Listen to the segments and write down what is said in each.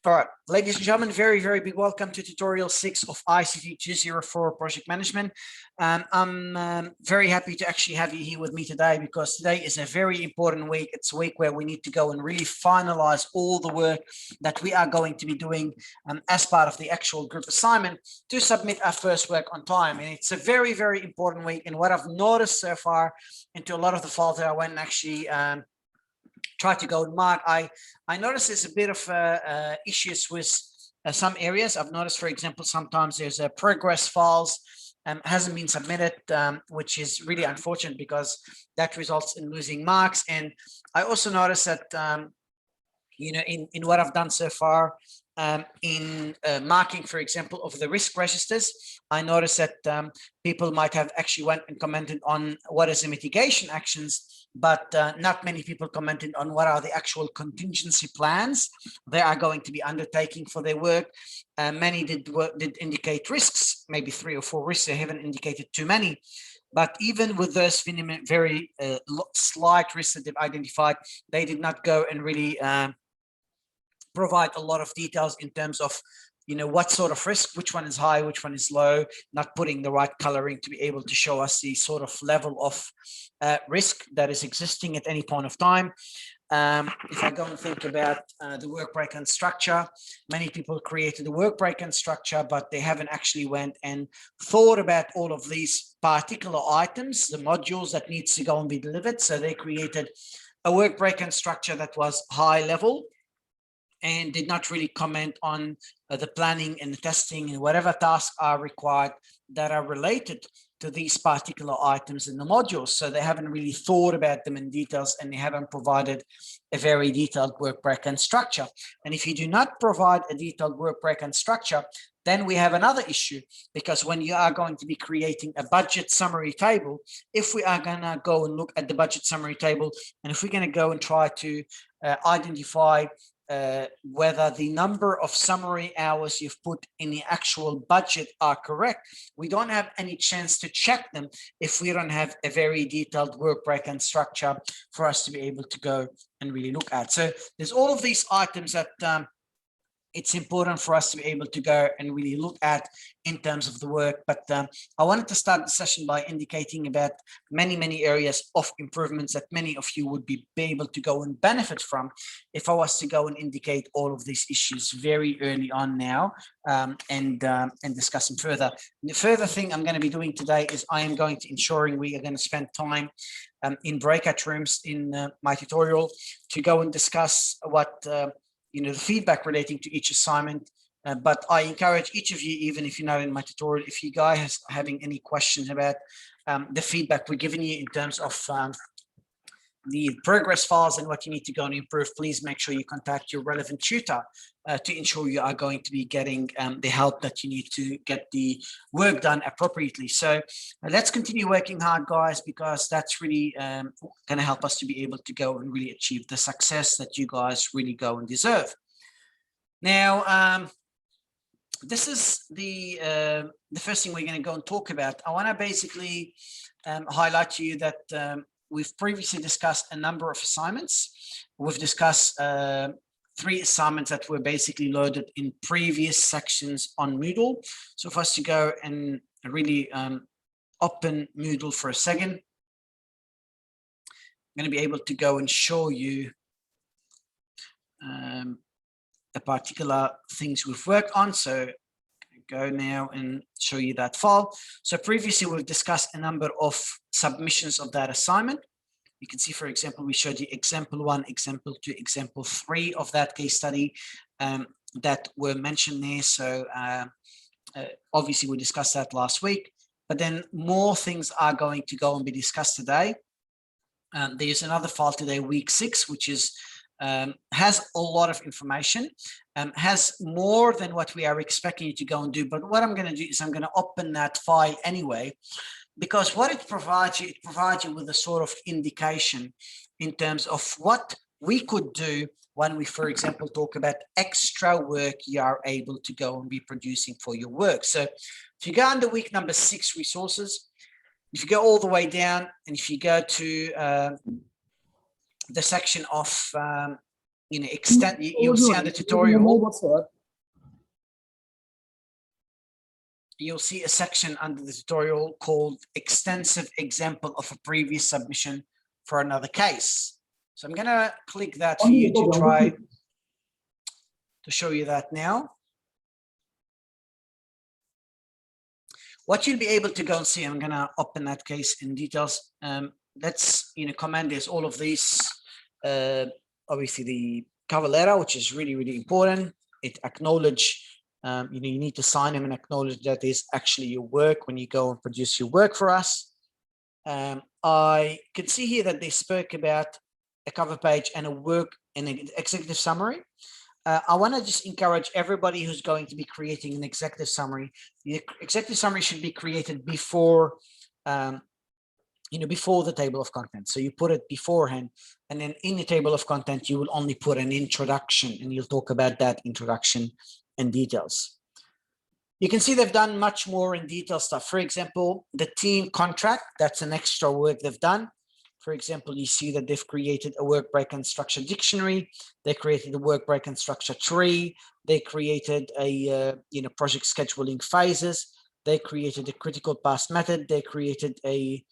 All right, ladies and gentlemen, very big welcome to tutorial 6 of ICT204 project management. I'm very happy to actually have you here with me today because today is a very important week. It's a week where we need to go and really finalize all the work that we are going to be doing as part of the actual group assignment to submit our first work on time. And it's a very important week. And what I've noticed so far into a lot of the files that I went and actually try to go and mark, I noticed there's a bit of issues with some areas. I've noticed, for example, sometimes there's a progress files hasn't been submitted, which is really unfortunate because that results in losing marks. And I also noticed that in what I've done so far, in marking, for example, of the risk registers, I noticed that people might have actually went and commented on what is the mitigation actions, but not many people commented on what are the actual contingency plans they are going to be undertaking for their work. Many did indicate risks, maybe 3 or 4 risks. They haven't indicated too many. But even with those very slight risks that they've identified, they did not go and really provide a lot of details in terms of what sort of risk, which one is high, which one is low, not putting the right coloring to be able to show us the sort of level of risk that is existing at any point of time. If I go and think about the work breakdown structure, many people created the work breakdown structure, but they haven't actually went and thought about all of these particular items, the modules that needs to go and be delivered. So they created a work breakdown structure that was high level and did not really comment on the planning and the testing and whatever tasks are required that are related to these particular items in the modules. So they haven't really thought about them in details, and they haven't provided a very detailed work breakdown structure. And if you do not provide a detailed work breakdown structure, then we have another issue, because when you are going to be creating a budget summary table, if we are going to go and look at the budget summary table, and if we're going to go and try to identify whether the number of summary hours you've put in the actual budget are correct, we don't have any chance to check them if we don't have a very detailed work breakdown structure for us to be able to go and really look at. So there's all of these items that it's important for us to be able to go and really look at in terms of the work. But I wanted to start the session by indicating about many areas of improvements that many of you would be able to go and benefit from if I was to go and indicate all of these issues very early on now and discuss them further. The further thing I'm going to be doing today is I am going to ensuring we are going to spend time in breakout rooms in my tutorial to go and discuss what the feedback relating to each assignment. But I encourage each of you, even if you're not in my tutorial, if you guys are having any questions about the feedback we're giving you in terms of the progress files and what you need to go and improve, please make sure you contact your relevant tutor to ensure you are going to be getting the help that you need to get the work done appropriately. So let's continue working hard, guys, because that's really going to help us to be able to go and really achieve the success that you guys really go and deserve. Now, this is the first thing we're going to go and talk about. I want to basically highlight to you that we've previously discussed a number of assignments. We've discussed 3 assignments that were basically loaded in previous sections on Moodle. So for us to go and really open Moodle for a second, I'm going to be able to go and show you the particular things we've worked on. So go now and show you that file. So previously we've discussed a number of submissions of that assignment. You can see, for example, we showed you example 1, example 2, example 3 of that case study that were mentioned there. So obviously we discussed that last week, but then more things are going to go and be discussed today. There's another file today, week 6, which is has a lot of information, has more than what we are expecting you to go and do. But what I'm going to do is I'm going to open that file anyway, because what it provides you with a sort of indication in terms of what we could do when we, for example, talk about extra work you are able to go and be producing for your work. So if you go under week number 6, resources, if you go all the way down, and if you go to the section of you know, extend, you'll see on the tutorial, you'll see a section under the tutorial called extensive example of a previous submission for another case. So I'm going to click that for you to try to show you that now. What you'll be able to go and see, I'm going to open that case in details. Let's, you know, comment is all of these, obviously the cover letter, which is really, really important. It acknowledge, you know, you need to sign them and acknowledge that is actually your work when you go and produce your work for us. I can see here that they spoke about a cover page and a work and an executive summary. I want to just encourage everybody who's going to be creating an executive summary. The executive summary should be created before, you know, before the table of contents. So you put it beforehand, and then in the table of content, you will only put an introduction, and you'll talk about that introduction and details. You can see they've done much more in detail stuff. For example, the team contract, that's an extra work they've done. For example, you see that they've created a work break and structure dictionary. They created a work break and structure tree. They created a, you know, project scheduling phases. They created a critical path method. They created a,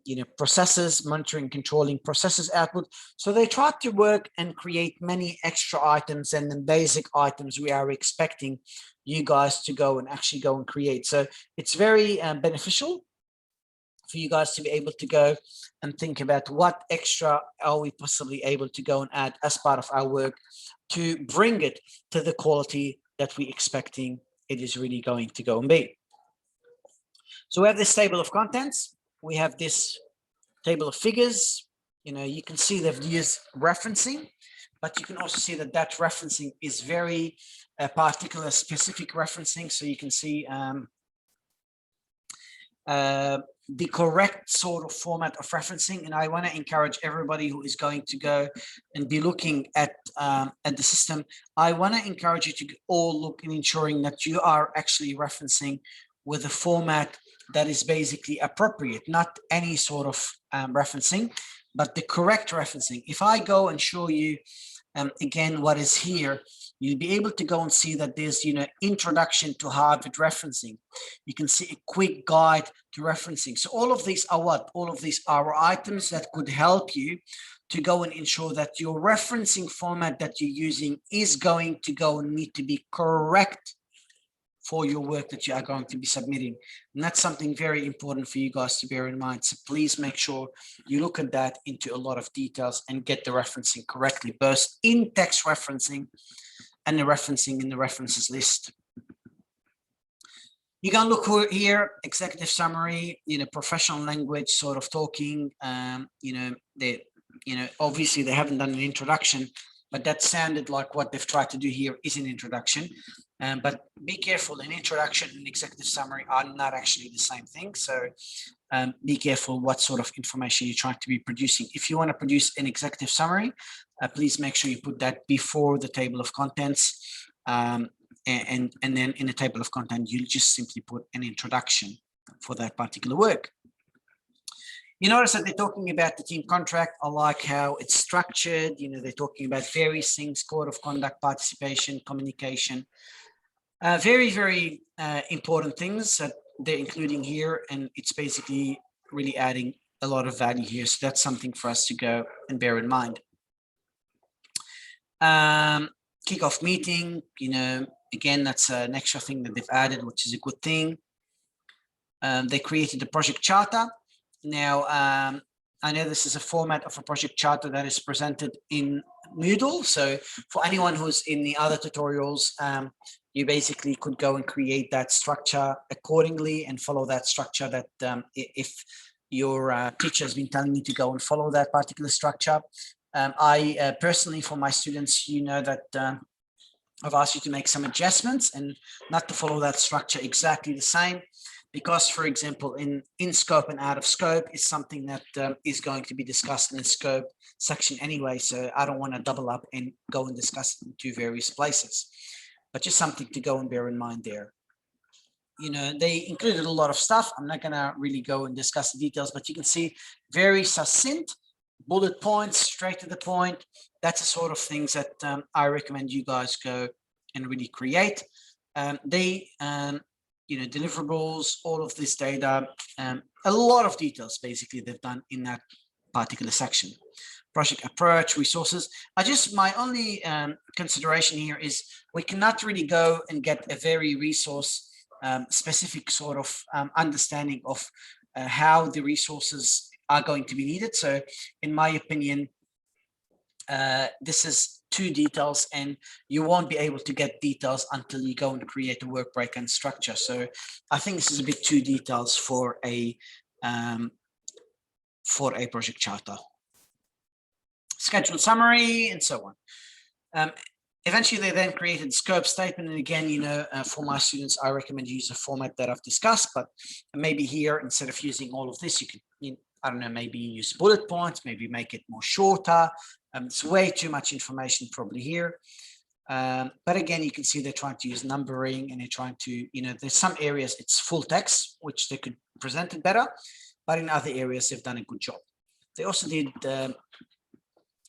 you know, processes, monitoring, controlling processes output. So they tried to work and create many extra items and the basic items we are expecting you guys to go and actually go and create. So it's very beneficial for you guys to be able to go and think about what extra are we possibly able to go and add as part of our work to bring it to the quality that we're expecting it is really going to go and be. So we have this table of contents. We have this table of figures. You know, you can see they've used referencing, but you can also see that that referencing is very particular, specific referencing. So you can see the correct sort of format of referencing. And I want to encourage everybody who is going to go and be looking at the system. I want to encourage you to all look in ensuring that you are actually referencing with a format that is basically appropriate, not any sort of referencing, but the correct referencing. If I go and show you again what is here, you'll be able to go and see that there's, you know, introduction to Harvard referencing. You can see a quick guide to referencing. So all of these are what? All of these are items that could help you to go and ensure that your referencing format that you're using is going to go and need to be correct for your work that you are going to be submitting. And that's something very important for you guys to bear in mind. So please make sure you look at that into a lot of details and get the referencing correctly, both in text referencing and the referencing in the references list. You can look here, executive summary, you know, professional language sort of talking, you know, obviously they haven't done an introduction, but that sounded like what they've tried to do here is an introduction. But be careful, an introduction and executive summary are not actually the same thing. So be careful what sort of information you're trying to be producing. If you want to produce an executive summary, please make sure you put that before the table of contents. And then in the table of content, you'll just simply put an introduction for that particular work. You notice that they're talking about the team contract. I like how it's structured. You know, they're talking about various things, code of conduct, participation, communication. Very, very important things that they're including here. And it's basically really adding a lot of value here. So that's something for us to go and bear in mind. Kickoff meeting, you know, again, that's an extra thing that they've added, which is a good thing. They created the project charter. Now, I know this is a format of a project charter that is presented in Moodle. So for anyone who's in the other tutorials, you basically could go and create that structure accordingly and follow that structure that if your teacher has been telling you to go and follow that particular structure. I personally, for my students, you know that I've asked you to make some adjustments and not to follow that structure exactly the same. Because, for example, in scope and out of scope is something that is going to be discussed in the scope section anyway. So I don't want to double up and go and discuss it in two various places, but just something to go and bear in mind there. You know, they included a lot of stuff. I'm not going to really go and discuss the details, but you can see very succinct bullet points, straight to the point. That's the sort of things that I recommend you guys go and really create. Deliverables, all of this data, a lot of details basically they've done in that particular section. Project approach, resources. My only consideration here is we cannot really go and get a very resource specific sort of understanding of how the resources are going to be needed. So in my opinion, this is too details, and you won't be able to get details until you go and create a work breakdown structure. So I think this is a bit too details for a project charter. Schedule summary and so on. Eventually, they then created scope statement. And again, for my students, I recommend use a format that I've discussed, but maybe here, instead of using all of this, you can, I don't know, maybe use bullet points, maybe make it more shorter. It's way too much information probably here. But again, you can see they're trying to use numbering, and they're trying to, there's some areas it's full text, which they could present it better, but in other areas, they've done a good job. They also did,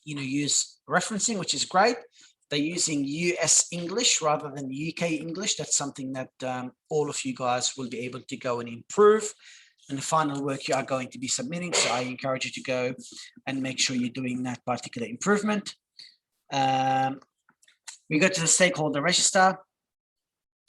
use referencing, which is great. They're using US English rather than UK English. That's something that all of you guys will be able to go and improve in the final work you are going to be submitting. So I encourage you to go and make sure you're doing that particular improvement. We go to the stakeholder register.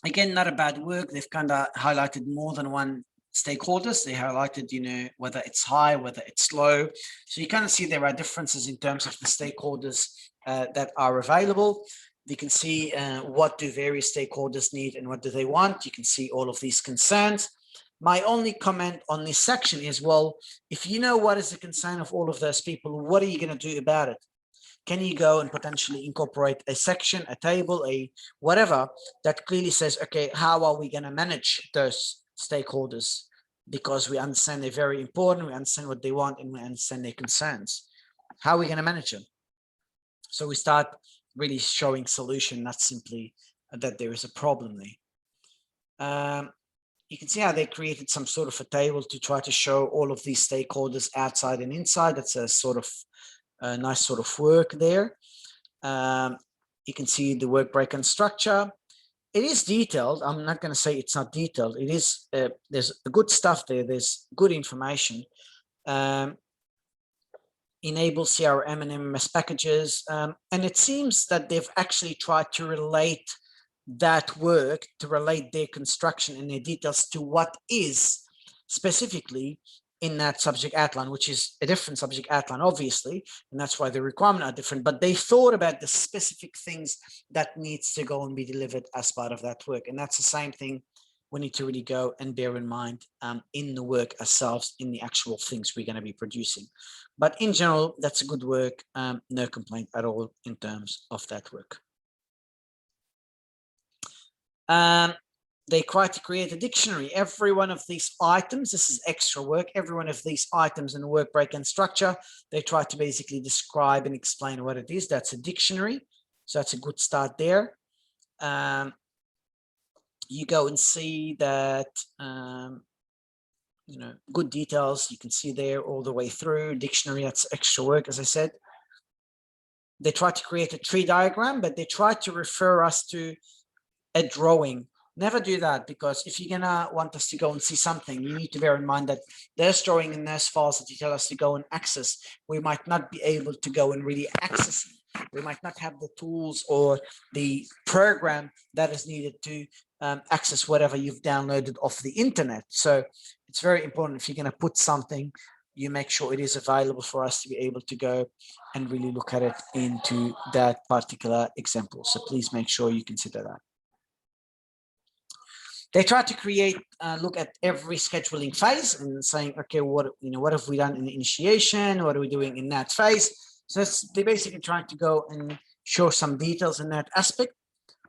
Again, not a bad work. They've kind of highlighted more than one stakeholders. They highlighted, whether it's high, whether it's low. So you kind of see there are differences in terms of the stakeholders that are available. You can see what do various stakeholders need and what do they want. You can see all of these concerns. My only comment on this section is, well, if you know what is the concern of all of those people, what are you going to do about it? Can you go and potentially incorporate a section, a table, a whatever that clearly says, okay, how are we going to manage those stakeholders? Because we understand they're very important, we understand what they want, and we understand their concerns. How are we going to manage them? So we start really showing solution, not simply that there is a problem there. You can see how they created some sort of a table to try to show all of these stakeholders outside and inside. That's a sort of a nice sort of work there. You can see the work breakdown structure. It is detailed. I'm not going to say it's not detailed. It is. There's good stuff there. There's good information. Enable CRM and MMS packages. And it seems that they've actually tried to relate that work, to relate their construction and their details to what is specifically in that subject outline, which is a different subject outline, obviously, and that's why the requirements are different. But they thought about the specific things that needs to go and be delivered as part of that work. And that's the same thing we need to really go and bear in mind in the work ourselves, in the actual things we're going to be producing. But in general, that's a good work. No complaint at all in terms of that work. They try to create a dictionary. Every one of these items, this is extra work, every one of these items in the work breakdown structure, they try to basically describe and explain what it is. That's a dictionary. So that's a good start there. You go and see that, good details. You can see there all the way through. Dictionary, that's extra work, as I said. They try to create a tree diagram, but they try to refer us to a drawing. Never do that, because if you're gonna want us to go and see something, you need to bear in mind that there's drawing in those files that you tell us to go and access. We might not be able to go and really access it. We might not have the tools or the program that is needed to access whatever you've downloaded off the internet. So it's very important, if you're going to put something, you make sure it is available for us to be able to go and really look at it into that particular example. So please make sure you consider that. They try to create, look at every scheduling phase and saying, okay, what have we done in the initiation? What are we doing in that phase? So they're basically trying to go and show some details in that aspect,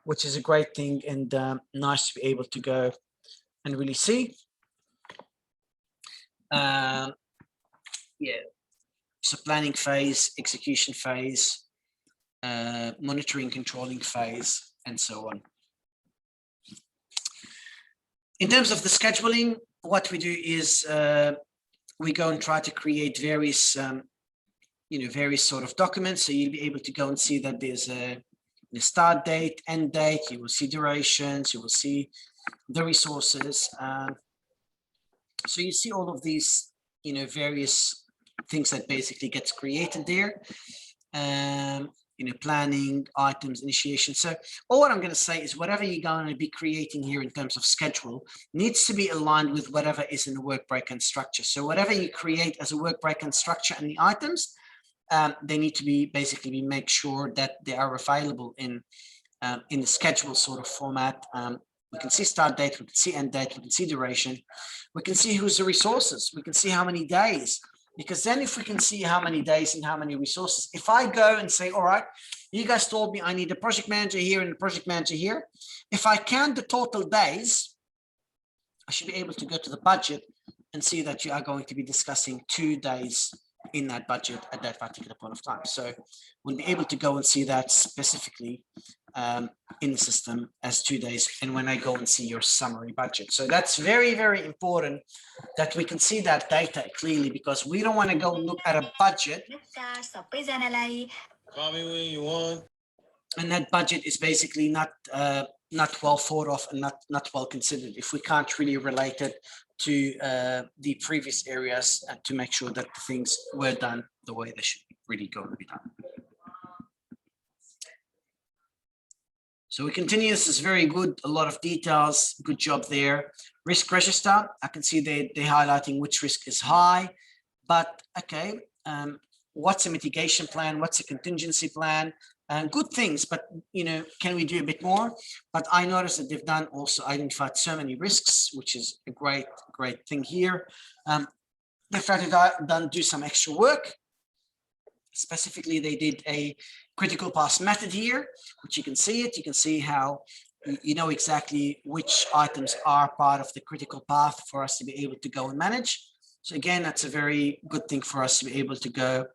which is a great thing and nice to be able to go and really see. So planning phase, execution phase, monitoring, controlling phase, and so on. In terms of the scheduling, what we do is we go and try to create various various sort of documents. So you'll be able to go and see that there's a start date, end date. You will see durations. You will see the resources. So you see all of these, various things that basically gets created there. Planning, items, initiation. So all what I'm going to say is whatever you're going to be creating here in terms of schedule needs to be aligned with whatever is in the work breakdown structure. So whatever you create as a work breakdown structure and the items, they need to be basically make sure that they are available in the schedule sort of format. We can see start date, we can see end date, we can see duration, we can see who's the resources, we can see how many days. Because then if we can see how many days and how many resources, if I go and say, all right, you guys told me I need a project manager here and a project manager here. If I count the total days, I should be able to go to the budget and see that you are going to be discussing 2 days in that budget at that particular point of time. So we'll be able to go and see that specifically in the system as 2 days, and when I go and see your summary budget. So that's very, very important that we can see that data clearly, because we don't want to go look at a budget Call me when you want. and that budget is basically not well thought of and not well considered if we can't really relate it to the previous areas and to make sure that things were done the way they should really go and be done. So we continue. This is very good. A lot of details. Good job there. Risk register. I can see they're highlighting which risk is high. But okay, what's a mitigation plan? What's a contingency plan? Good things, but can we do a bit more? But I noticed that they've done also identified so many risks, which is a great thing here. They've tried to do some extra work. Specifically, they did a critical path method here, which you can see it. You can see how you know exactly which items are part of the critical path for us to be able to go and manage. So again, that's a very good thing for us to be able to go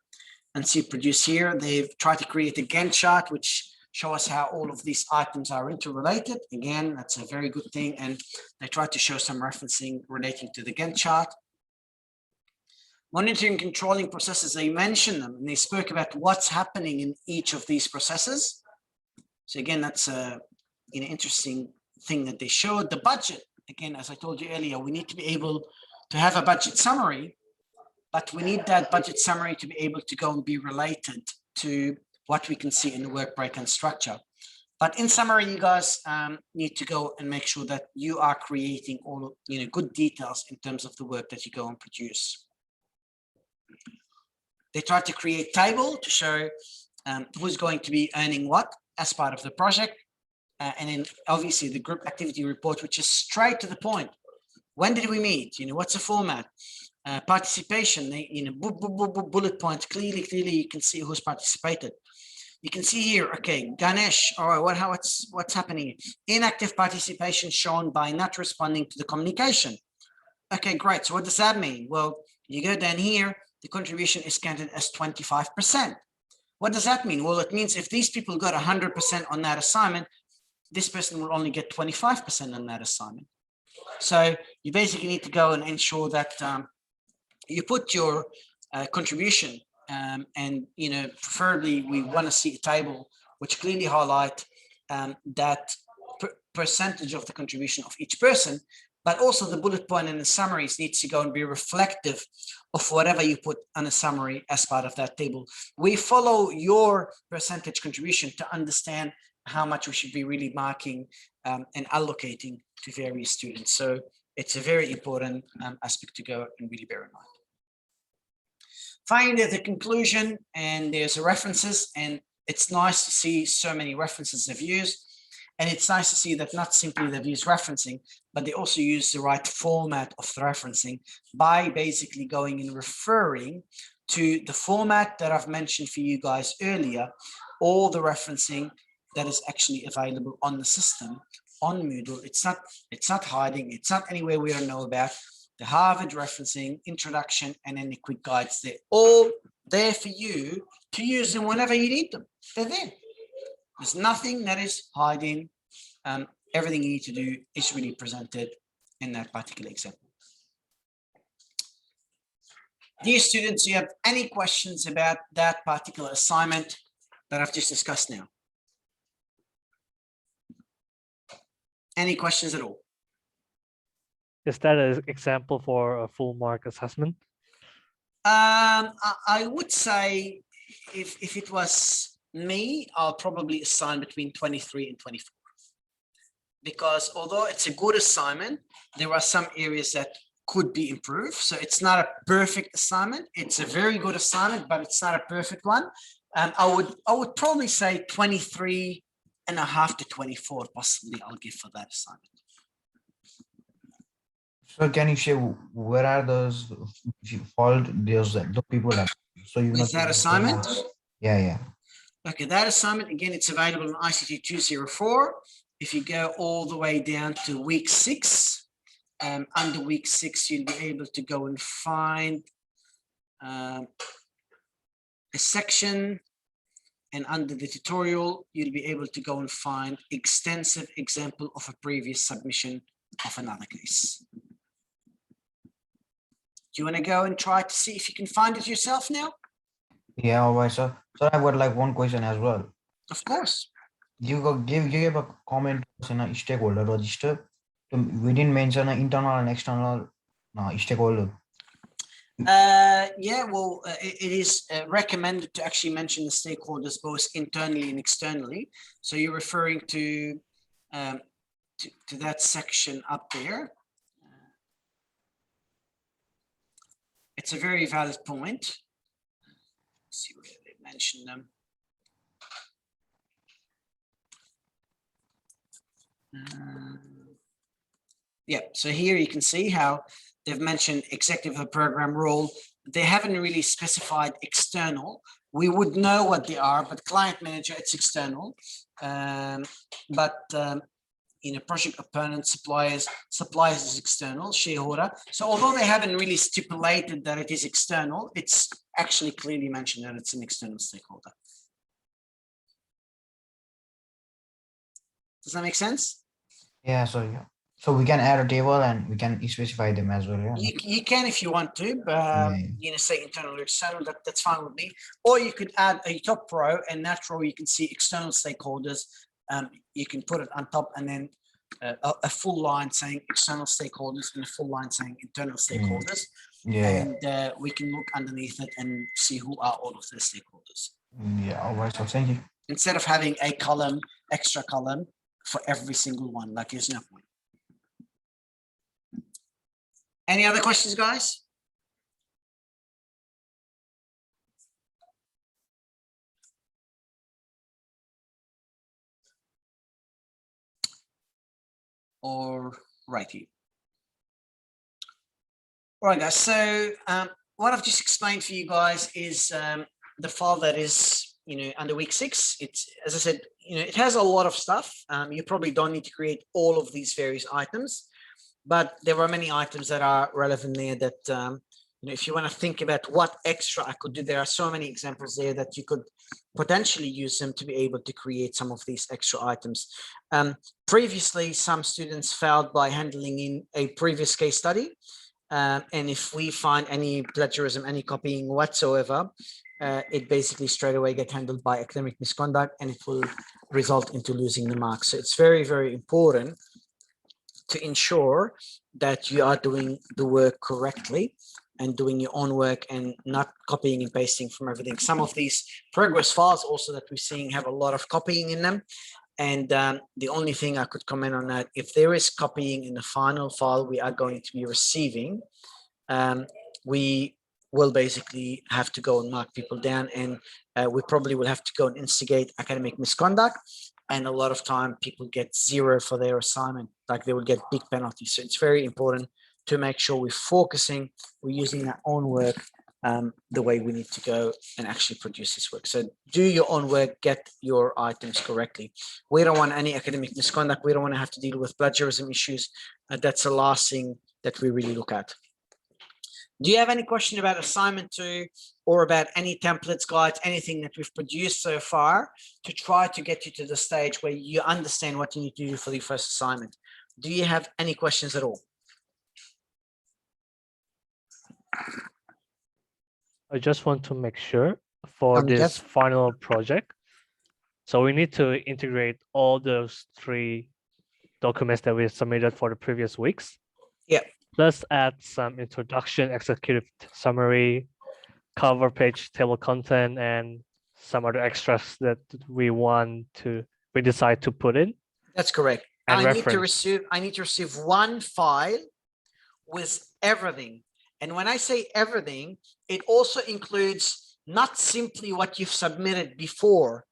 and see produce here. They've tried to create a Gantt chart, which show us how all of these items are interrelated. Again, that's a very good thing. And they tried to show some referencing relating to the Gantt chart. Monitoring, controlling processes, they mentioned them and they spoke about what's happening in each of these processes. So again, that's a interesting thing that they showed. The budget, again, as I told you earlier, we need to be able to have a budget summary, but we need that budget summary to be able to go and be related to what we can see in the work breakdown structure. But in summary, you guys need to go and make sure that you are creating all good details in terms of the work that you go and produce. They tried to create a table to show who's going to be earning what as part of the project. And then obviously the group activity report, which is straight to the point. When did we meet? What's the format? Participation, bullet points, clearly you can see who's participated. You can see here, okay, Ganesh, all right, what's happening? Inactive participation shown by not responding to the communication. Okay, great. So what does that mean? Well, you go down here, the contribution is counted as 25%. What does that mean? Well, it means if these people got 100% on that assignment, this person will only get 25% on that assignment. So you basically need to go and ensure that you put your contribution and preferably we want to see a table which clearly highlight that percentage of the contribution of each person, but also the bullet point and the summaries needs to go and be reflective of whatever you put on a summary as part of that table. We follow your percentage contribution to understand how much we should be really marking and allocating to various students. So it's a very important aspect to go and really bear in mind. Finally, the conclusion, and there's references, and it's nice to see so many references they've used. And it's nice to see that not simply they've used referencing, but they also use the right format of the referencing by basically going and referring to the format that I've mentioned for you guys earlier, all the referencing that is actually available on the system, on Moodle. It's not hiding, it's not anywhere we don't know about. The Harvard referencing, introduction, and then the quick guides, they're all there for you to use them whenever you need them. They're there. There's nothing that is hiding. Everything you need to do is really presented in that particular example. Dear students, do you have any questions about that particular assignment that I've just discussed now? Any questions at all? Is that an example for a full mark assessment? I would say if it was me, I'll probably assign between 23 and 24. Because although it's a good assignment, there are some areas that could be improved. So it's not a perfect assignment. It's a very good assignment, but it's not a perfect one. I would probably say 23.5 to 24 possibly I'll give for that assignment. So can you share where are those fault the people that so you know that assignment? Yeah. Okay, that assignment again, it's available in ICT204. If you go all the way down to week 6, under week 6, you'll be able to go and find a section, and under the tutorial, you'll be able to go and find extensive example of a previous submission of another case. Do you want to go and try to see if you can find it yourself now? Yeah, all right. So I've got like one question as well. Of course. You gave a comment in a stakeholder register. We didn't mention an internal and external stakeholder. Yeah, well, it is recommended to actually mention the stakeholders both internally and externally. So you're referring to that section up there. It's a very valid point. Let's see where they mentioned them. Yeah, so here you can see how they've mentioned executive of program role. They haven't really specified external. We would know what they are, but client manager, it's external. Project opponent, suppliers is external, shareholder. So although they haven't really stipulated that it is external, it's actually clearly mentioned that it's an external stakeholder. Does that make sense? Yeah, so we can add a table and we can specify them as well. Yeah, you can if you want to, say internal or external, that's fine with me. Or you could add a top row, and that row you can see external stakeholders. You can put it on top, and then a full line saying external stakeholders and a full line saying internal stakeholders. And we can look underneath it and see who are all of the stakeholders. Yeah, all right, so thank you. Instead of having a column, extra column for every single one, like there's no point. Any other questions, guys? All righty. All right, guys. So what I've just explained for you guys is the file that is, under week 6. It's, as I said, it has a lot of stuff. You probably don't need to create all of these various items, but there are many items that are relevant there that, if you want to think about what extra I could do, there are so many examples there that you could potentially use them to be able to create some of these extra items. Previously, some students failed by handling in a previous case study. And if we find any plagiarism, any copying whatsoever, it basically straight away get handled by academic misconduct, and it will result into losing the marks. So it's very, very important to ensure that you are doing the work correctly and doing your own work and not copying and pasting from everything. Some of these progress files also that we're seeing have a lot of copying in them. And the only thing I could comment on that, if there is copying in the final file we are going to be receiving, we will basically have to go and mark people down, and we probably will have to go and instigate academic misconduct. And a lot of time people get 0 for their assignment, like they will get big penalties. So it's very important to make sure we're focusing, we're using our own work the way we need to go and actually produce this work. So do your own work, get your items correctly. We don't want any academic misconduct. We don't want to have to deal with plagiarism issues. That's the last thing that we really look at. Do you have any question about assignment 2 or about any templates, guides, anything that we've produced so far to try to get you to the stage where you understand what you need to do for the first assignment? Do you have any questions at all? I just want to make sure for Yes. this final project. So we need to integrate all those 3 documents that we submitted for the previous weeks. Yeah. Plus add some introduction, executive summary, cover page, table content, and some other extras that we decide to put in. That's correct. And I reference. need to receive one file with everything. And when I say everything, it also includes not simply what you've submitted before,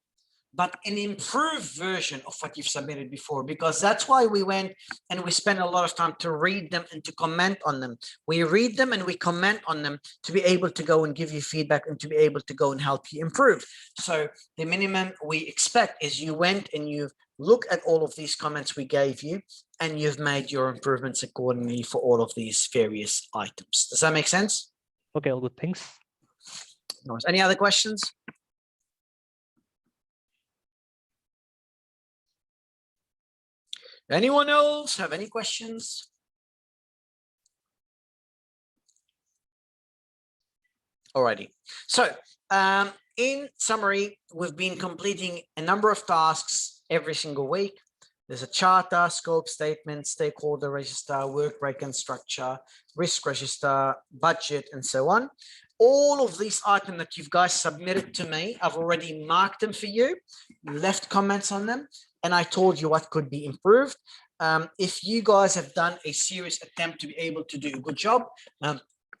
but an improved version of what you've submitted before, because that's why we went and we spent a lot of time to read them and to comment on them. We read them and we comment on them to be able to go and give you feedback and to be able to go and help you improve. So the minimum we expect is you went and you've looked at all of these comments we gave you and you've made your improvements accordingly for all of these various items. Does that make sense? Okay, all good, thanks. No worries. Any other questions? Anyone else have any questions? Alrighty. So in summary, we've been completing a number of tasks every single week. There's a charter, scope statement, stakeholder register, work breakdown structure, risk register, budget, and so on. All of these items that you guys submitted to me, I've already marked them for you, left comments on them, and I told you what could be improved. If you guys have done a serious attempt to be able to do a good job,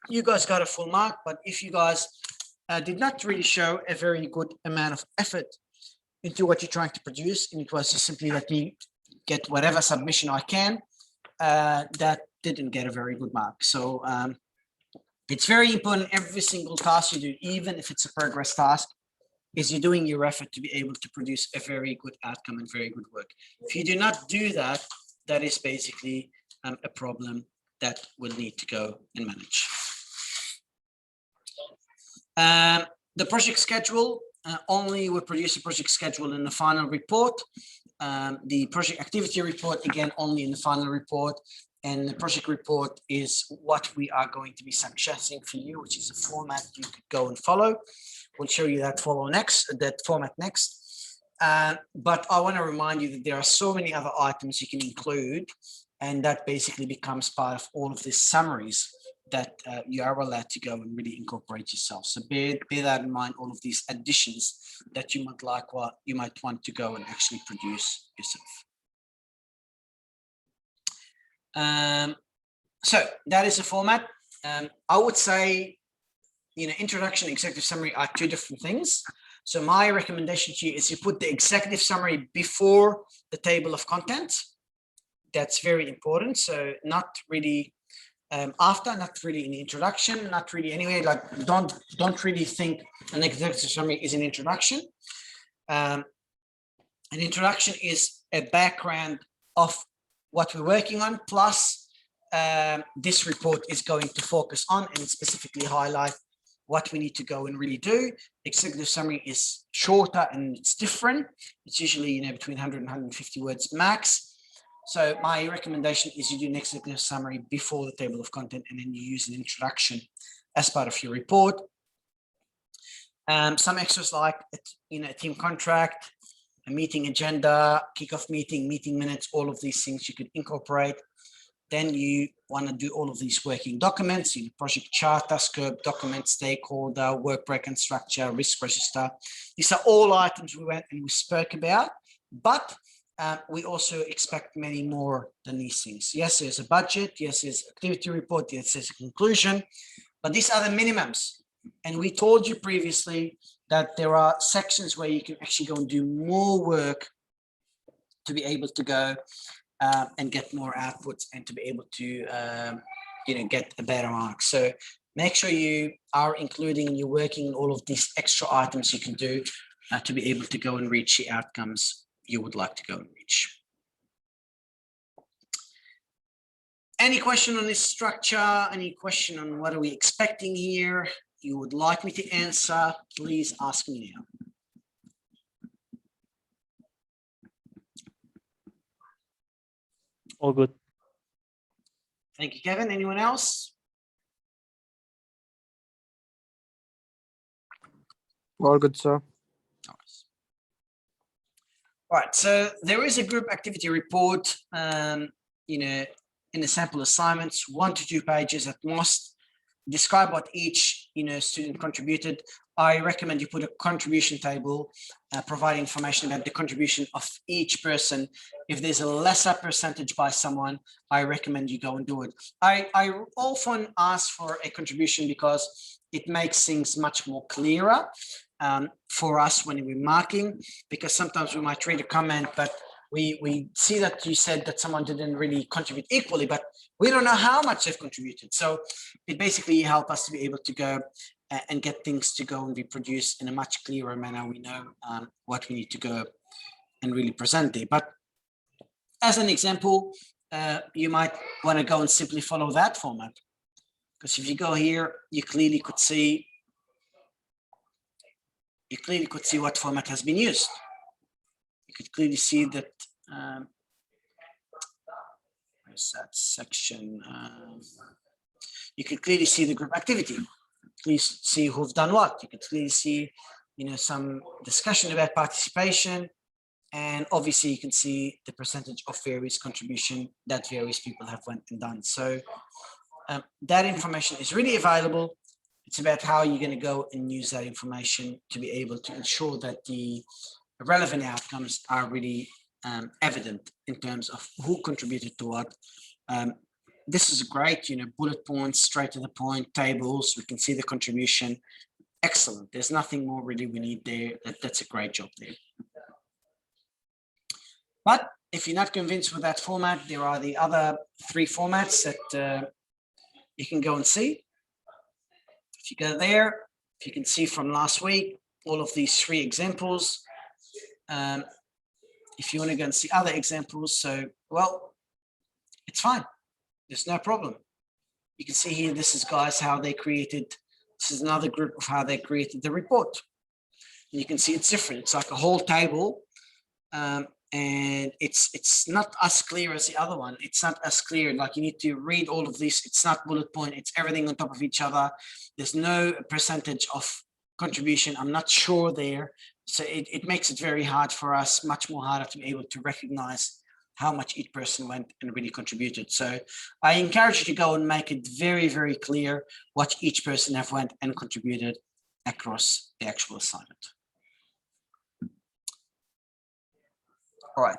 you guys got a full mark. But if you guys did not really show a very good amount of effort into what you're trying to produce, and it was just simply let me get whatever submission I can, that didn't get a very good mark. So it's very important every single task you do, even if it's a progress task, is you're doing your effort to be able to produce a very good outcome and very good work. If you do not do that, that is basically a problem that will need to go and manage. The project schedule, only will produce a project schedule in the final report. The project activity report, again, only in the final report. And the project report is what we are going to be suggesting for you, which is a format you could go and follow. We'll show you that format next. But I want to remind you that there are so many other items you can include, and that basically becomes part of all of these summaries that you are allowed to go and really incorporate yourself. So bear that in mind, all of these additions that you might want to go and actually produce yourself. So that is the format. I would say, introduction and executive summary are 2 different things. So my recommendation to you is you put the executive summary before the table of contents. That's very important. So not really after, not really in the introduction, not really anyway, like don't really think an executive summary is an introduction. An introduction is a background of what we're working on, plus this report is going to focus on and specifically highlight what we need to go and really do. Executive summary is shorter and it's different. It's usually between 100 and 150 words max. So my recommendation is you do an executive summary before the table of content, and then you use an introduction as part of your report. Some extras like a team contract, a meeting agenda, kickoff meeting, meeting minutes, all of these things you could incorporate. Then you want to do all of these working documents, project charter, scope, document, stakeholder, work breakdown structure, risk register. These are all items we went and we spoke about, but we also expect many more than these things. Yes, there's a budget. Yes, there's activity report. Yes, there's a conclusion, but these are the minimums. And we told you previously that there are sections where you can actually go and do more work to be able to go and get more outputs and to be able to get a better mark. So make sure you are including and you're working on all of these extra items you can do to be able to go and reach the outcomes you would like to go and reach. Any question on this structure? Any question on what are we expecting here? You would like me to answer? Please ask me now. All good. Thank you, Kevin. Anyone else? All good, sir. Nice. All right, so there is a group activity report, you know, in the sample assignments, 1 to 2 pages at most. Describe what each, you know, student contributed. I recommend you put a contribution table, provide information about the contribution of each person. If there's a lesser percentage by someone, I recommend you go and do it. I often ask for a contribution because it makes things much more clearer for us when we're marking, because sometimes we might read a comment, but we see that you said that someone didn't really contribute equally, but we don't know how much they've contributed. So it basically helps us to be able to go and get things to go and be produced in a much clearer manner. We know what we need to go and really present there. But as an example, you might want to go and simply follow that format. Because if you go here, you clearly could see what format has been used. You could clearly see that where's that section? You could clearly see the group activity. Please see who've done what. You could clearly see, you know, some discussion about participation, and obviously you can see the percentage of various contribution that various people have went and done. So that information is really available. It's about how you're going to go and use that information to be able to ensure that the relevant outcomes are really evident in terms of who contributed to what. This is great, you know, bullet points, straight to the point, tables, we can see the contribution. Excellent. There's nothing more really we need there. That's a great job there. But if you're not convinced with that format, there are the other 3 formats that you can go and see. If you go there, if you can see from last week, all of these 3 examples. If you want to go and see other examples, so, well, it's fine. There's no problem. You can see here, this is guys, how they created, this is another group of how they created the report. And you can see it's different. It's like a whole table. And it's not as clear as the other one. It's not as clear, like you need to read all of this. It's not bullet point, it's everything on top of each other. There's no percentage of contribution. I'm not sure there. So it makes it very hard for us, much more harder to be able to recognize how much each person went and really contributed. So I encourage you to go and make it very, very clear what each person have went and contributed across the actual assignment. All right.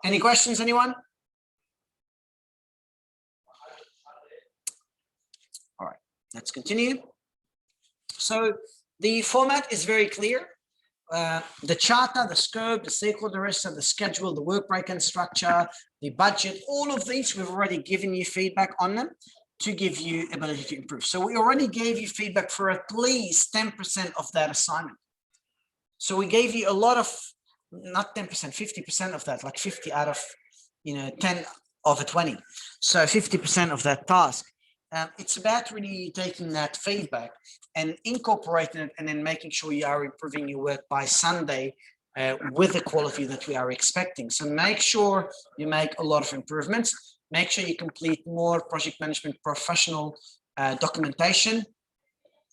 Any questions, anyone? All right, let's continue. So the format is very clear. The charter, the scope, the stakeholder register, the schedule, the work breakdown structure, the budget, all of these, we've already given you feedback on them to give you ability to improve. So we already gave you feedback for at least 10% of that assignment. So we gave you a lot of, not 10%, 50% of that, like 50 out of, 10 over 20. So 50% of that task. It's about really taking that feedback and incorporating it and then making sure you are improving your work by Sunday with the quality that we are expecting. So make sure you make a lot of improvements. Make sure you complete more project management professional documentation.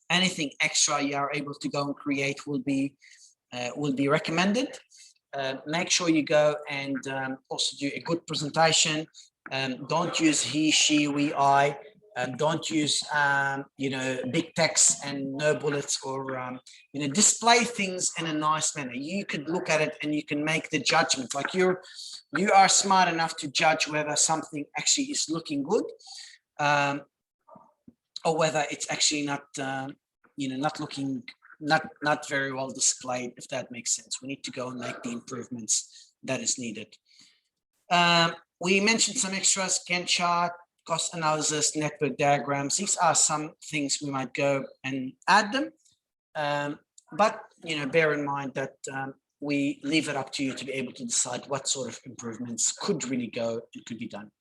Anything extra you are able to go and create will be recommended. Make sure you go and also do a good presentation. Don't use he, she, we, I. Don't use big text and no bullets, or display things in a nice manner. You could look at it and you can make the judgment. Like you are smart enough to judge whether something actually is looking good, or whether it's actually not not very well displayed, if that makes sense. We need to go and make the improvements that is needed. We mentioned some extras: Gantt chart, cost analysis, network diagrams. These are some things we might go and add them. But bear in mind that we leave it up to you to be able to decide what sort of improvements could really go and could be done.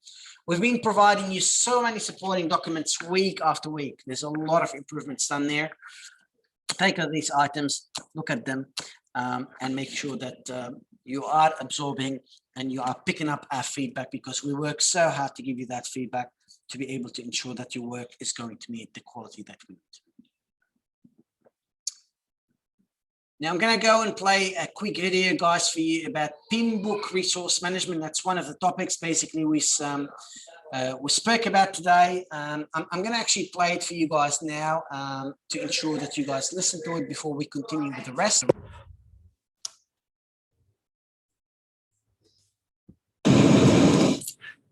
We've been providing you so many supporting documents week after week. There's a lot of improvements done there. Take out these items, look at them, and make sure that you are absorbing and you are picking up our feedback, because we work so hard to give you that feedback to be able to ensure that your work is going to meet the quality that we need. Now I'm going to go and play a quick video, guys, for you about Pinbook resource management. That's one of the topics basically we spoke about today. I'm going to actually play it for you guys now to ensure that you guys listen to it before we continue with the rest.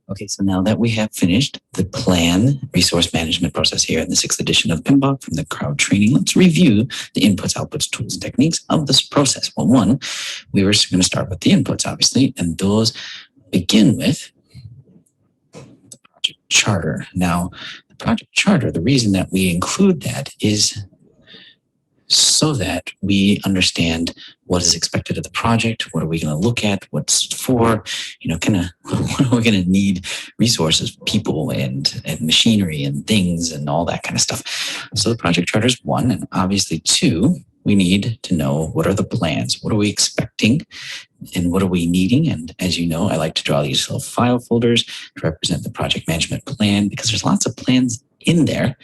Okay, so now that we have finished the plan resource management process here in the 6th edition of PMBOK from the crowd training, let's review the inputs, outputs, tools, and techniques of this process. Well, one, we were going to start with the inputs, obviously, and those begin with the project charter. Now, the project charter, the reason that we include that is so that we understand what is expected of the project, what are we going to look at, what's for, kind of what are we going to need, resources, people, and machinery and things and all that kind of stuff. So the project charter is one, and obviously two, we need to know what are the plans, what are we expecting, and what are we needing. And as you know, I like to draw these little file folders to represent the project management plan, because there's lots of plans in there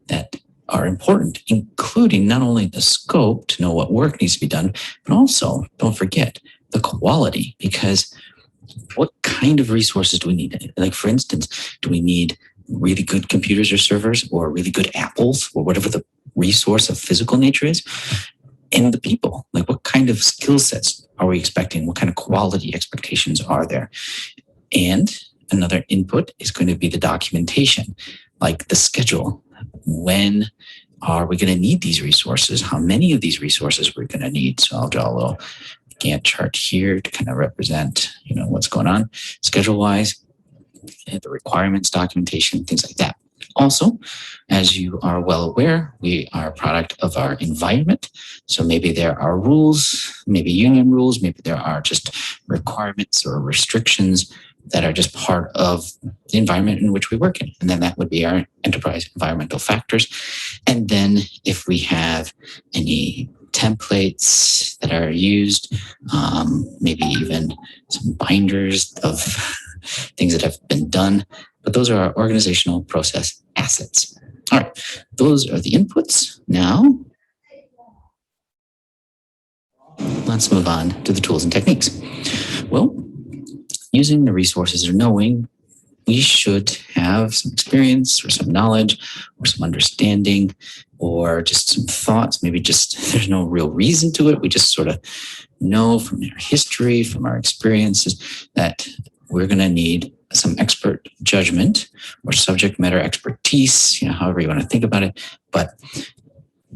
that are important, including not only the scope to know what work needs to be done, but also, don't forget, the quality, because what kind of resources do we need? Like, for instance, do we need really good computers or servers, or really good apples, or whatever the resource of physical nature is? And the people, like, what kind of skill sets are we expecting? What kind of quality expectations are there? And another input is going to be the documentation, like the schedule. When are we going to need these resources? How many of these resources we're going to need? So I'll draw a little Gantt chart here to kind of represent, what's going on schedule-wise, and the requirements, documentation, things like that. Also, as you are well aware, we are a product of our environment. So maybe there are rules, maybe union rules, maybe there are just requirements or restrictions that are just part of the environment in which we work in. And then that would be our enterprise environmental factors. And then if we have any templates that are used, maybe even some binders of things that have been done, but those are our organizational process assets. All right, those are the inputs. Now, let's move on to the tools and techniques. Well, using the resources or knowing, we should have some experience or some knowledge or some understanding or just some thoughts. Maybe just there's no real reason to it. We just sort of know from our history, from our experiences, that we're going to need some expert judgment or subject matter expertise, however you want to think about it. But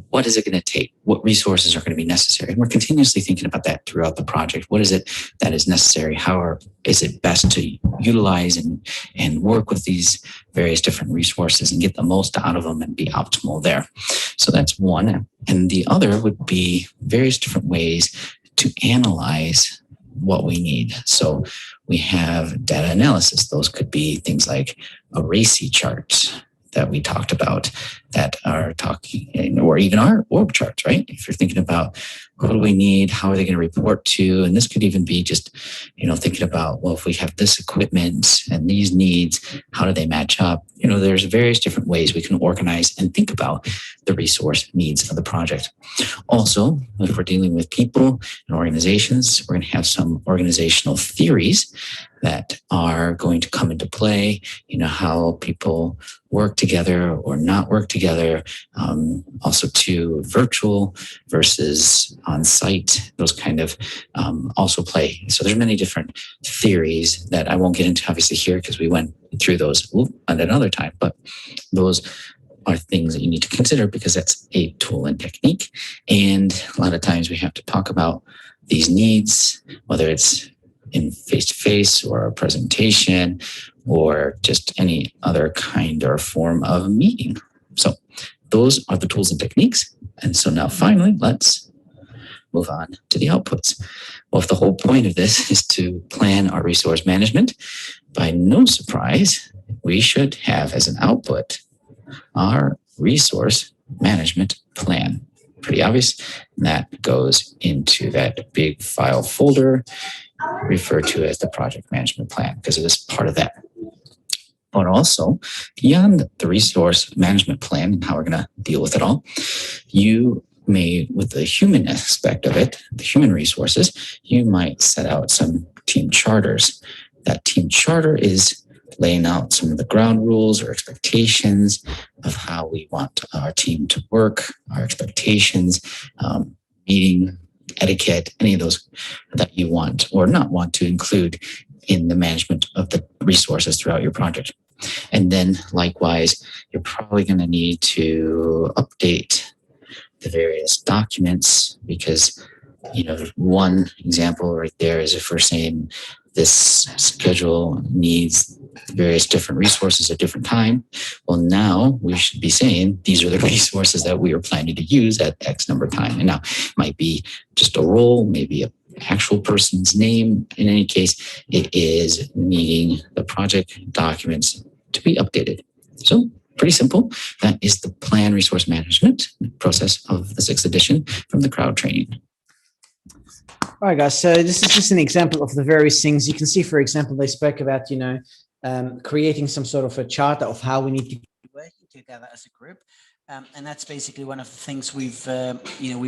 what is it going to take? What resources are going to be necessary? And we're continuously thinking about that throughout the project. What is it that is necessary? How is it best to utilize and work with these various different resources and get the most out of them and be optimal there? So that's one. And the other would be various different ways to analyze what we need. So we have data analysis. Those could be things like a RACI chart that we talked about, that are talking, or even our org charts, right? If you're thinking about what do we need, how are they going to report to, and this could even be just, thinking about, well, if we have this equipment and these needs, how do they match up? There's various different ways we can organize and think about the resource needs of the project. Also, if we're dealing with people and organizations, we're going to have some organizational theories that are going to come into play, how people work together or not work together, also to virtual versus on-site, those kind of also play. So there's many different theories that I won't get into obviously here because we went through those at another time, but those are things that you need to consider because that's a tool and technique. And a lot of times we have to talk about these needs, whether it's in face-to-face or a presentation or just any other kind or form of meeting. So those are the tools and techniques. And so now finally, let's move on to the outputs. Well, if the whole point of this is to plan our resource management, by no surprise, we should have as an output our resource management plan. Pretty obvious. And that goes into that big file folder referred to as the project management plan because it is part of that. But also, beyond the resource management plan and how we're going to deal with it all, you with the human aspect of it, the human resources, you might set out some team charters. That team charter is laying out some of the ground rules or expectations of how we want our team to work, our expectations, meeting etiquette, any of those that you want or not want to include in the management of the resources throughout your project. And then likewise, you're probably going to need to update the various documents because, one example right there is if we're saying this schedule needs various different resources at different time. Well, now we should be saying these are the resources that we are planning to use at X number of time. And now it might be just a role, maybe an actual person's name. In any case, it is needing the project documents to be updated. So pretty simple. That is the plan resource management process of the 6th edition from the crowd training. All right, guys. So this is just an example of the various things you can see. For example, they spoke about, creating some sort of a charter of how we need to be working together as a group. And that's basically one of the things we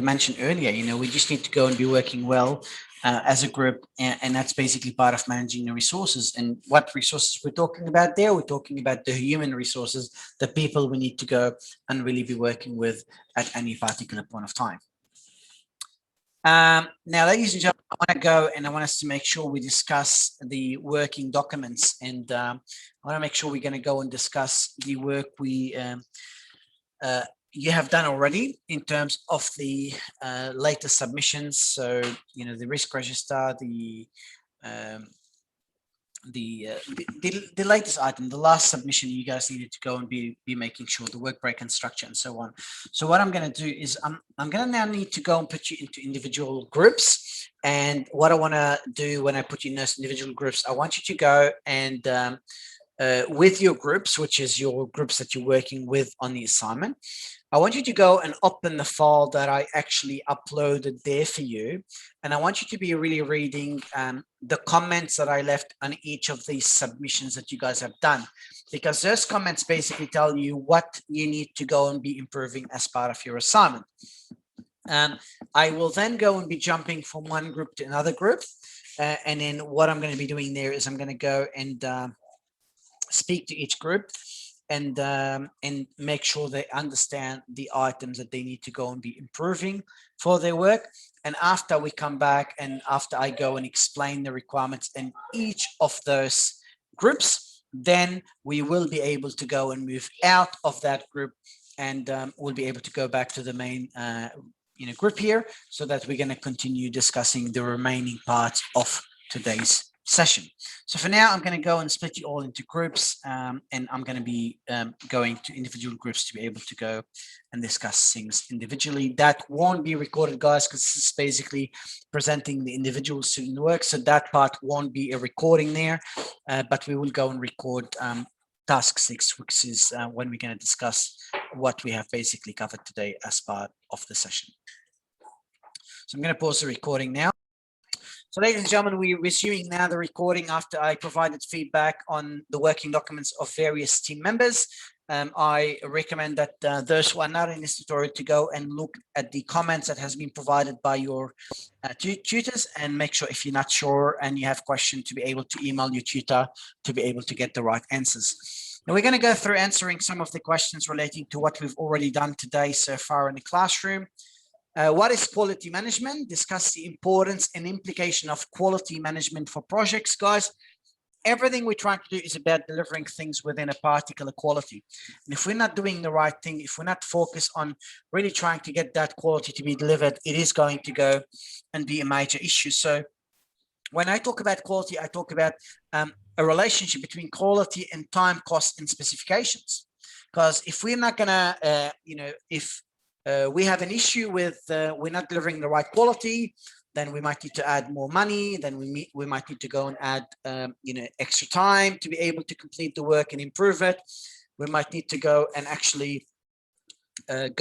mentioned earlier. We just need to go and be working well as a group. And that's basically part of managing the resources. And what resources we're talking about there? We're talking about the human resources, the people we need to go and really be working with at any particular point of time. Now, ladies and gentlemen, I want to go and I want us to make sure we discuss the working documents. And I want to make sure we're going to go and discuss the work you have done already in terms of the latest submissions. So, the risk register, the latest item, the last submission, you guys needed to go and be making sure the work break and structure and so on. So what I'm going to do is I'm going to now need to go and put you into individual groups. And what I want to do when I put you in those individual groups, I want you to go and with your groups, which is your groups that you're working with on the assignment, I want you to go and open the file that I actually uploaded there for you. And I want you to be really reading the comments that I left on each of these submissions that you guys have done, because those comments basically tell you what you need to go and be improving as part of your assignment. I will then go and be jumping from one group to another group. And then what I'm going to be doing there is I'm going to go and speak to each group and make sure they understand the items that they need to go and be improving for their work. And after we come back and after I go and explain the requirements in each of those groups, then we will be able to go and move out of that group and we'll be able to go back to the main group here so that we're going to continue discussing the remaining parts of today's session. So for now, I'm going to go and split you all into groups and I'm going to be going to individual groups to be able to go and discuss things individually. That won't be recorded, guys, because this is basically presenting the individual student work. So that part won't be a recording there, but we will go and record task 6, which is when we're going to discuss what we have basically covered today as part of the session. So I'm going to pause the recording now. So ladies and gentlemen, we're resuming now the recording after I provided feedback on the working documents of various team members. I recommend that those who are not in this tutorial to go and look at the comments that has been provided by your tutors and make sure if you're not sure and you have questions to be able to email your tutor to be able to get the right answers. Now we're going to go through answering some of the questions relating to what we've already done today so far in the classroom. What is quality management? Discuss the importance and implication of quality management for projects, guys. Everything we're trying to do is about delivering things within a particular quality. And if we're not doing the right thing, if we're not focused on really trying to get that quality to be delivered, it is going to go and be a major issue. So when I talk about quality, I talk about a relationship between quality and time, cost, and specifications. Because if we're not going to, we have an issue with we're not delivering the right quality, then we might need to add more money, then we might need to go and add extra time to be able to complete the work and improve it. We might need to go and actually think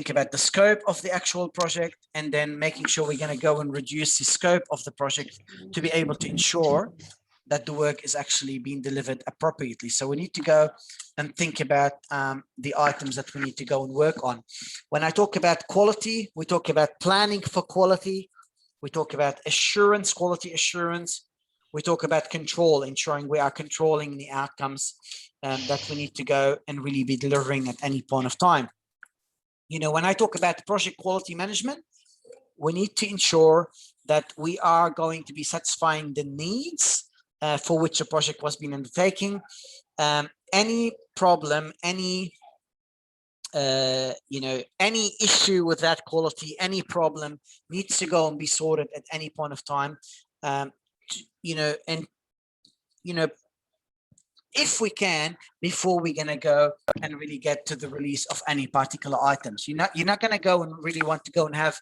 about the scope of the actual project and then making sure we're going to go and reduce the scope of the project to be able to ensure that the work is actually being delivered appropriately. So we need to go and think about the items that we need to go and work on. When I talk about quality, we talk about planning for quality. We talk about assurance, quality assurance. We talk about control, ensuring we are controlling the outcomes that we need to go and really be delivering at any point of time. You know, when I talk about project quality management, we need to ensure that we are going to be satisfying the needs for which a project was being undertaken. Any problem, any any issue with that quality, any problem needs to go and be sorted at any point of time. If we can, before we're going to go and really get to the release of any particular items. You're not going to go and really want to go and have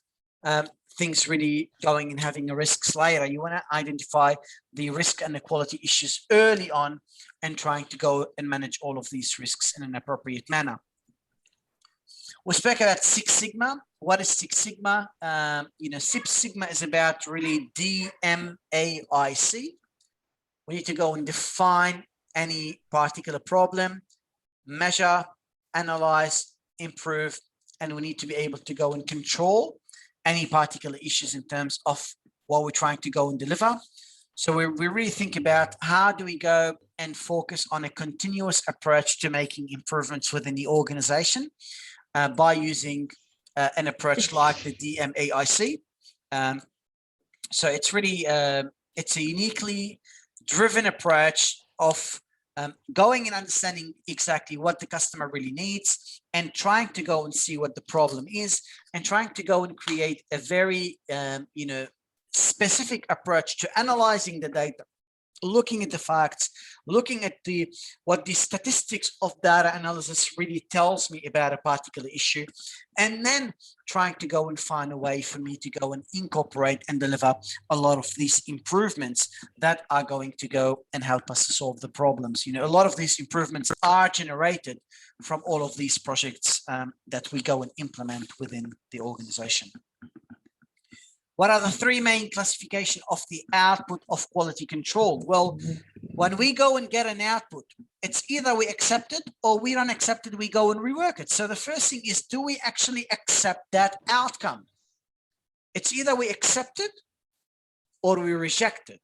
things really going and having a risks later. You want to identify the risk and the quality issues early on and trying to go and manage all of these risks in an appropriate manner. We spoke about Six Sigma. What is Six Sigma? Six Sigma is about really DMAIC. We need to go and define any particular problem, measure, analyze, improve, and we need to be able to go and control any particular issues in terms of what we're trying to go and deliver. So we really think about how do we go and focus on a continuous approach to making improvements within the organization by using an approach like the DMAIC. So it's really, it's a uniquely driven approach of going and understanding exactly what the customer really needs and trying to go and see what the problem is and trying to go and create a very, specific approach to analyzing the data, looking at the facts, looking at what the statistics of data analysis really tells me about a particular issue, and then trying to go and find a way for me to go and incorporate and deliver a lot of these improvements that are going to go and help us to solve the problems. A lot of these improvements are generated from all of these projects that we go and implement within the organization. What are the three main classification of the output of quality control? Well, when we go and get an output, it's either we accept it or we don't accept it, we go and rework it. So the first thing is, do we actually accept that outcome? It's either we accept it or we reject it.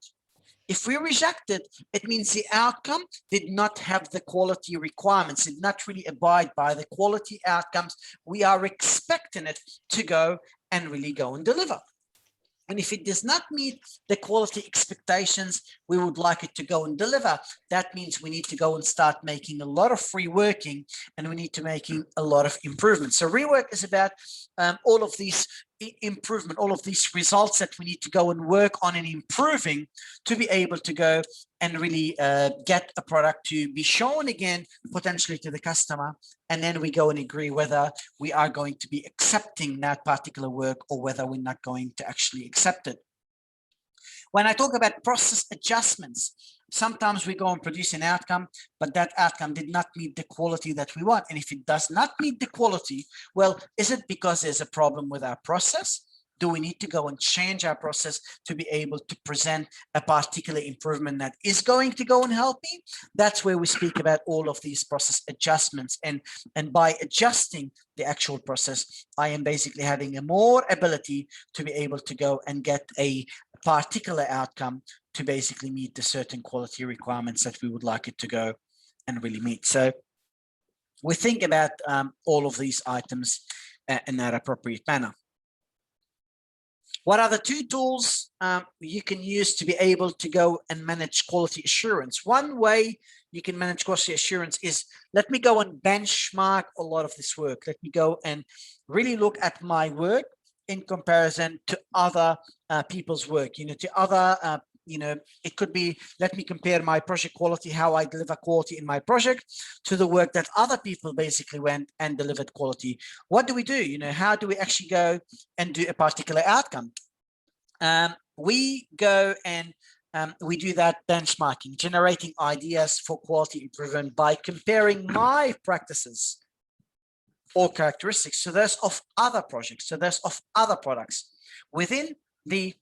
If we reject it, it means the outcome did not have the quality requirements, did not really abide by the quality outcomes we are expecting it to go and really go and deliver. And if it does not meet the quality expectations we would like it to go and deliver, that means we need to go and start making a lot of reworking and we need to making a lot of improvements. So rework is about all of these improvement, all of these results that we need to go and work on and improving to be able to go and really get a product to be shown again, potentially to the customer. And then we go and agree whether we are going to be accepting that particular work or whether we're not going to actually accept it. When I talk about process adjustments, sometimes we go and produce an outcome, but that outcome did not meet the quality that we want. And if it does not meet the quality, well, is it because there's a problem with our process? Do we need to go and change our process to be able to present a particular improvement that is going to go and help me? That's where we speak about all of these process adjustments. And by adjusting the actual process, I am basically having a more ability to be able to go and get a particular outcome to basically meet the certain quality requirements that we would like it to go and really meet. So we think about all of these items in that appropriate manner. What are the two tools you can use to be able to go and manage quality assurance? One way you can manage quality assurance is, let me go and benchmark a lot of this work. Let me go and really look at my work in comparison to other people's work, to other, it could be, let me compare my project quality, how I deliver quality in my project, to the work that other people basically went and delivered quality. What do we do? How do we actually go and do a particular outcome? We go and we do that benchmarking, generating ideas for quality improvement by comparing my practices or characteristics to those of other projects, to those of other products within the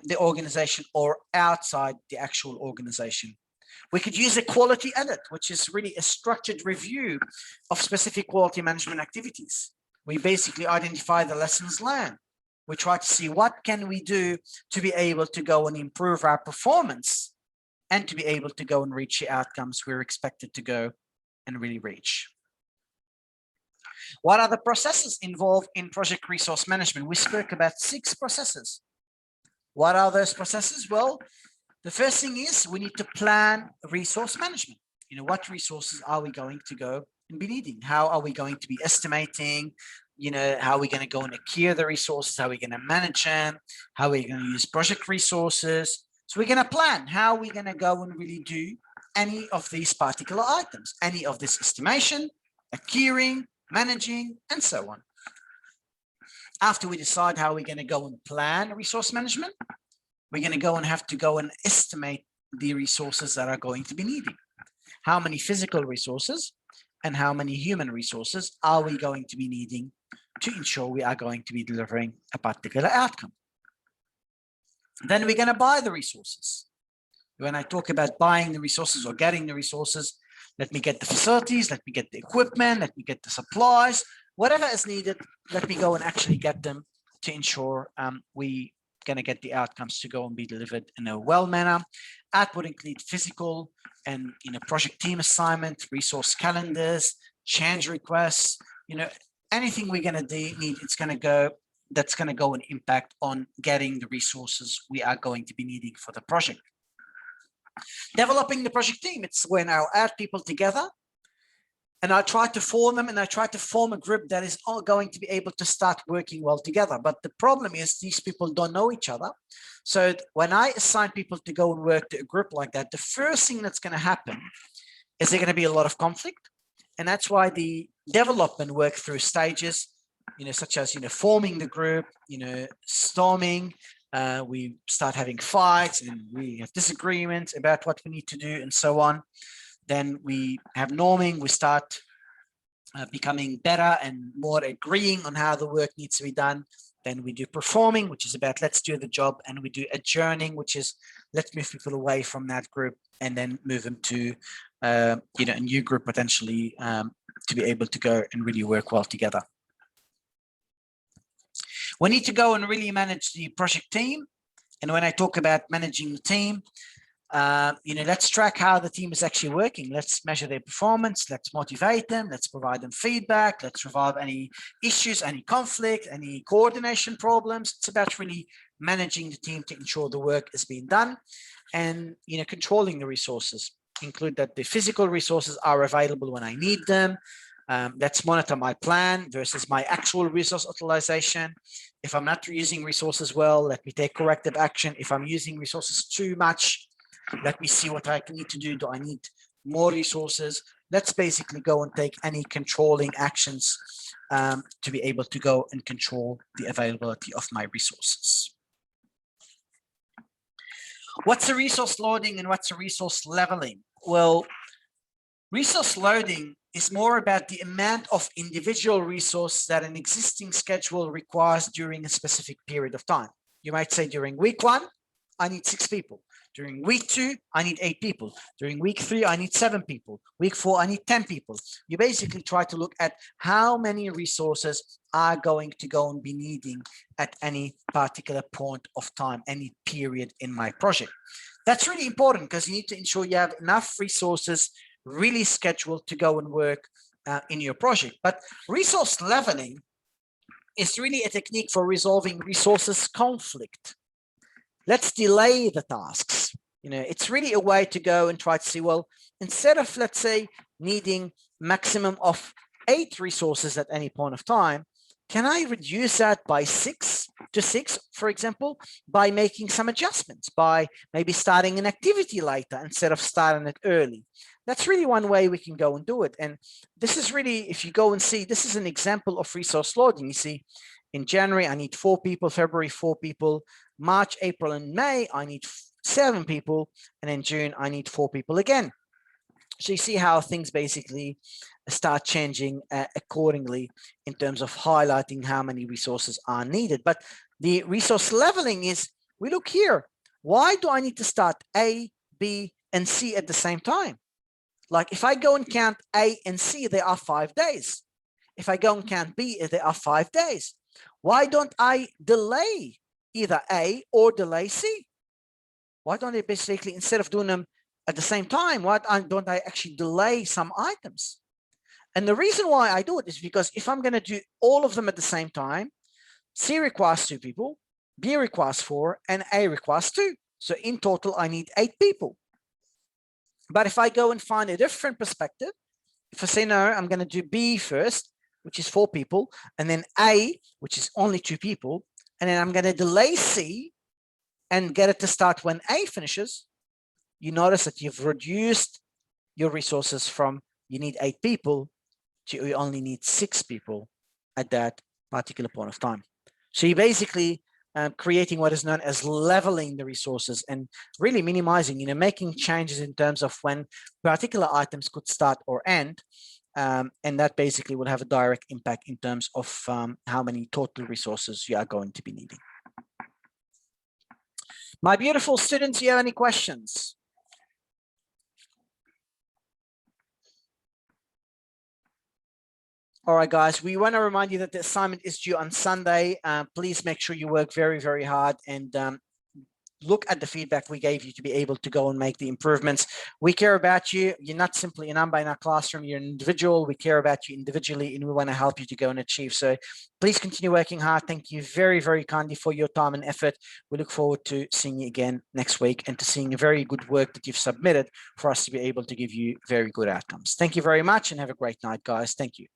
the organization or outside the actual organization. We could use a quality audit, which is really a structured review of specific quality management activities. We basically identify the lessons learned. We try to see what can we do to be able to go and improve our performance and to be able to go and reach the outcomes we're expected to go and really reach. What are the processes involved in project resource management? We spoke about 6 processes. What are those processes? Well, the first thing is we need to plan resource management. You know, what resources are we going to go and be needing? How are we going to be estimating? You know, how are we going to go and acquire the resources? How are we going to manage them? How are we going to use project resources? So we're going to plan how we're going to go and really do any of these particular items, any of this estimation, acquiring, managing, and so on. After we decide how we're going to go and plan resource management, we're going to go and have to go and estimate the resources that are going to be needed. How many physical resources and how many human resources are we going to be needing to ensure we are going to be delivering a particular outcome? Then we're going to buy the resources. When I talk about buying the resources or getting the resources, let me get the facilities, let me get the equipment, let me get the supplies, whatever is needed, let me go and actually get them to ensure we going to get the outcomes to go and be delivered in a well manner. That would include physical and project team assignment, resource calendars, change requests, anything we're going to need, it's going to go, that's going to go and impact on getting the resources we are going to be needing for the project. Developing the project team, it's when I'll add people together and I try to form them and I try to form a group that is all going to be able to start working well together. But the problem is these people don't know each other. So when I assign people to go and work to a group like that, the first thing that's going to happen is there's going to be a lot of conflict. And that's why the development work through stages, such as, forming the group, storming, we start having fights and we have disagreements about what we need to do and so on. Then we have norming, we start becoming better and more agreeing on how the work needs to be done. Then we do performing, which is about let's do the job, and we do adjourning, which is let's move people away from that group and then move them to a new group potentially to be able to go and really work well together. We need to go and really manage the project team. And when I talk about managing the team, let's track how the team is actually working. Let's measure their performance. Let's motivate them. Let's provide them feedback. Let's resolve any issues, any conflict, any coordination problems. It's about really managing the team to ensure the work is being done and, controlling the resources. Include that the physical resources are available when I need them. Let's monitor my plan versus my actual resource utilization. If I'm not using resources well, let me take corrective action. If I'm using resources too much, let me see what I need to do. Do I need more resources? Let's basically go and take any controlling actions to be able to go and control the availability of my resources. What's a resource loading and what's a resource leveling? Well, resource loading is more about the amount of individual resource that an existing schedule requires during a specific period of time. You might say during week 1, I need 6 people. During week 2, I need 8 people. During week 3, I need 7 people. Week 4, I need 10 people. You basically try to look at how many resources are going to go and be needing at any particular point of time, any period in my project. That's really important because you need to ensure you have enough resources really scheduled to go and work in your project. But resource leveling is really a technique for resolving resources conflict. Let's delay the tasks. It's really a way to go and try to see, well, instead of, let's say, needing maximum of 8 resources at any point of time, can I reduce that by 6 to 6, for example, by making some adjustments, by maybe starting an activity later instead of starting it early? That's really one way we can go and do it. And this is really, if you go and see, this is an example of resource loading. You see, in January, I need 4 people, February, 4 people, March, April, and May, I need 7 people, and in June, I need 4 people again. So you see how things basically start changing accordingly in terms of highlighting how many resources are needed. But the resource leveling is we look here. Why do I need to start A, B, and C at the same time? Like if I go and count A and C, there are 5 days. If I go and count B, there are 5 days. Why don't I delay either A or delay C? Why don't I basically, instead of doing them at the same time, why don't I actually delay some items? And the reason why I do it is because if I'm going to do all of them at the same time, C requires 2 people, B requires 4, and A requires 2. So in total, I need 8 people. But if I go and find a different perspective, if I say, no, I'm going to do B first, which is 4 people, and then A, which is only 2 people, and then I'm going to delay C and get it to start when A finishes, you notice that you've reduced your resources from you need 8 people to you only need 6 people at that particular point of time. So you're basically creating what is known as leveling the resources and really minimizing, making changes in terms of when particular items could start or end. And that basically will have a direct impact in terms of how many total resources you are going to be needing. My beautiful students, do you have any questions? All right, guys, we want to remind you that the assignment is due on Sunday. Please make sure you work very, very hard and look at the feedback we gave you to be able to go and make the improvements. We care about you. You're not simply a number in our classroom. You're an individual. We care about you individually, and we want to help you to go and achieve. So please continue working hard. Thank you very, very kindly for your time and effort. We look forward to seeing you again next week and to seeing the very good work that you've submitted for us to be able to give you very good outcomes. Thank you very much and have a great night, guys. Thank you.